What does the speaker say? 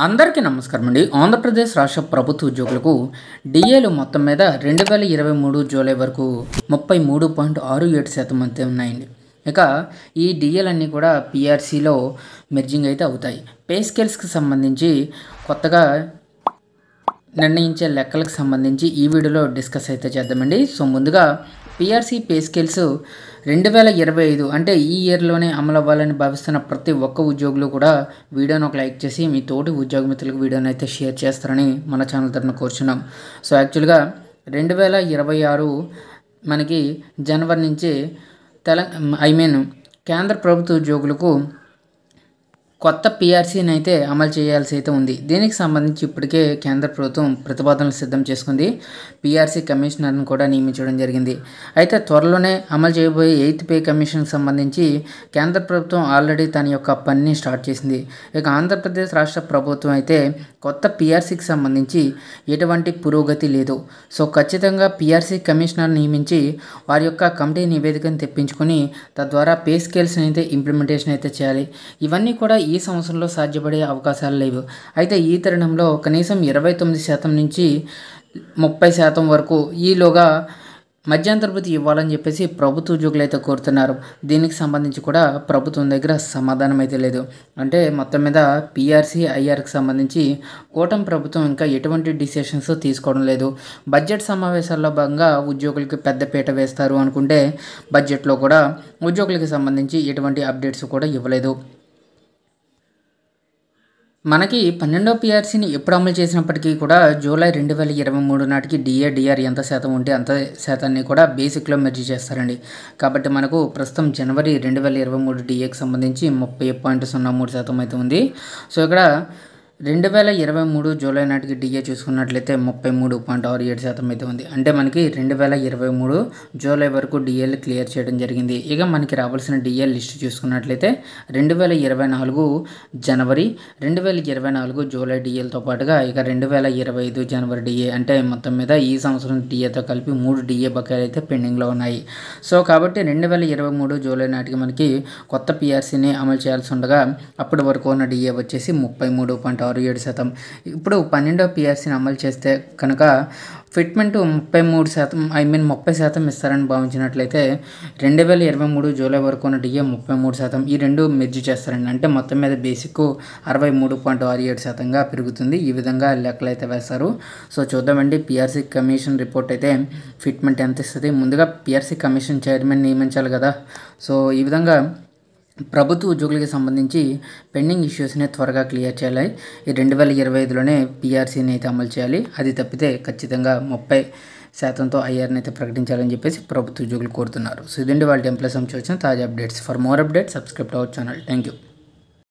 అందరికీ నమస్కారం అండి. ఆంధ్రప్రదేశ్ రాష్ట్ర ప్రభుత్వ ఉద్యోగులకు డిఏలు మొత్తం మీద 2023 జూలై వరకు 33.67% అంతే ఉన్నాయండి. ఇక ఈ డిఏలన్నీ కూడా పిఆర్సీలో మెర్జింగ్ అయితే అవుతాయి. పే స్కేల్స్కి సంబంధించి కొత్తగా నిర్ణయించే లెక్కలకు సంబంధించి ఈ వీడియోలో డిస్కస్ అయితే చేద్దామండి. సో ముందుగా పిఆర్సీ పే స్కేల్స్ 2025 అంటే ఈ ఇయర్లోనే అమలు అవ్వాలని భావిస్తున్న ప్రతి ఒక్క ఉద్యోగులు కూడా వీడియోని ఒక లైక్ చేసి మీ తోటి ఉద్యోగ మిత్రులకు వీడియోని అయితే షేర్ చేస్తారని మన ఛానల్ తరఫున కోరుచున్నాం. సో యాక్చువల్గా 2026 మనకి జనవరి నుంచి కేంద్ర ప్రభుత్వ ఉద్యోగులకు కొత్త పిఆర్సీని అయితే అమలు చేయాల్సి అయితే ఉంది. దీనికి సంబంధించి ఇప్పటికే కేంద్ర ప్రభుత్వం ప్రతిపాదనలు సిద్ధం చేసుకుంది. పిఆర్సీ కమిషనర్ను కూడా నియమించడం జరిగింది. అయితే త్వరలోనే అమలు చేయబోయే 8th పే కమిషన్కి సంబంధించి కేంద్ర ప్రభుత్వం ఆల్రెడీ తన యొక్క పనిని స్టార్ట్ చేసింది. ఇక ఆంధ్రప్రదేశ్ రాష్ట్ర ప్రభుత్వం అయితే కొత్త పిఆర్సీకి సంబంధించి ఎటువంటి పురోగతి లేదు. సో ఖచ్చితంగా పిఆర్సీ కమిషనర్ నియమించి వారి యొక్క కమిటీ నివేదికను తెప్పించుకొని తద్వారా పే స్కేల్స్ని అయితే ఇంప్లిమెంటేషన్ అయితే చేయాలి. ఇవన్నీ కూడా ఈ సంవత్సరంలో సాధ్యపడే అవకాశాలు లేవు. అయితే ఈ తరుణంలో కనీసం 29% నుంచి 30% వరకు ఈలోగా మధ్యంతర భృతి ఇవ్వాలని చెప్పేసి ప్రభుత్వ ఉద్యోగులు అయితే కోరుతున్నారు. దీనికి సంబంధించి కూడా ప్రభుత్వం దగ్గర సమాధానం అయితే లేదు. అంటే మొత్తం మీద పిఆర్సీ ఐఆర్కి సంబంధించి కూటమి ప్రభుత్వం ఇంకా ఎటువంటి డిసిషన్స్ తీసుకోవడం లేదు. బడ్జెట్ సమావేశాల్లో భాగంగా ఉద్యోగులకి పెద్దపీట వేస్తారు అనుకుంటే బడ్జెట్లో కూడా ఉద్యోగులకి సంబంధించి ఎటువంటి అప్డేట్స్ కూడా ఇవ్వలేదు. మనకి 12వ పిఆర్సీని ఎప్పుడు అమలు చేసినప్పటికీ కూడా జూలై 2023 నాటికి డిఆర్ ఎంత శాతం ఉంటే అంత శాతాన్ని కూడా బేసిక్లో మెర్జ్ చేస్తారండి. కాబట్టి మనకు ప్రస్తుతం జనవరి 2023 డిఏకి సంబంధించి 30.03% అయితే ఉంది. సో ఇక్కడ 2023 జూలై నాటికి డిఏ చూసుకున్నట్లయితే 33.67% అయితే ఉంది. అంటే మనకి 2023 జూలై వరకు డిఏలు క్లియర్ చేయడం జరిగింది. ఇక మనకి రావాల్సిన డిఏ లిస్ట్ చూసుకున్నట్లయితే 2024 జనవరి, 2024 జూలై డిఏలతో పాటుగా ఇక 2025 జనవరి డిఏ, అంటే మొత్తం మీద ఈ సంవత్సరం డిఏతో కలిపి 3 డిఏ బకాయిలు అయితే పెండింగ్లో ఉన్నాయి. సో కాబట్టి 2023 జూలై నాటికి మనకి కొత్త పిఆర్సీని అమలు చేయాల్సి ఉండగా అప్పటి వరకు ఉన్న డిఏ వచ్చేసి 33.67%. ఇప్పుడు 12వ పిఆర్సీని అమలు చేస్తే కనుక ఫిట్మెంట్ 30% ఇస్తారని భావించినట్లయితే 2023 జూలై వరకు ఉన్న డిఏ 33%, ఈ రెండు మెర్జ్ చేస్తారండి. అంటే మొత్తం మీద బేసిక్ 63.67%గా పెరుగుతుంది. ఈ విధంగా లెక్కలు అయితే వేస్తారు. సో చూద్దామండి పిఆర్సీ కమిషన్ రిపోర్ట్ అయితే ఫిట్మెంట్ ఎంత ఇస్తుంది. ముందుగా పిఆర్సీ కమిషన్ చైర్మన్ నియమించాలి కదా. సో ఈ విధంగా ప్రభుత్వ ఉద్యోగులకి సంబంధించి పెండింగ్ ఇష్యూస్ని త్వరగా క్లియర్ చేయాలి. ఈ 2025లోనే పిఆర్సీని అయితే అమలు చేయాలి. అది తప్పితే ఖచ్చితంగా 30%తో ఐఆర్ని అయితే ప్రకటించాలని చెప్పేసి ప్రభుత్వ ఉద్యోగులు కోరుతున్నారు. సో ఇదండి వాళ్ళ ఎంప్లాయీస్ వచ్చిన తాజా updates. For more updates subscribe to our channel. Thank you.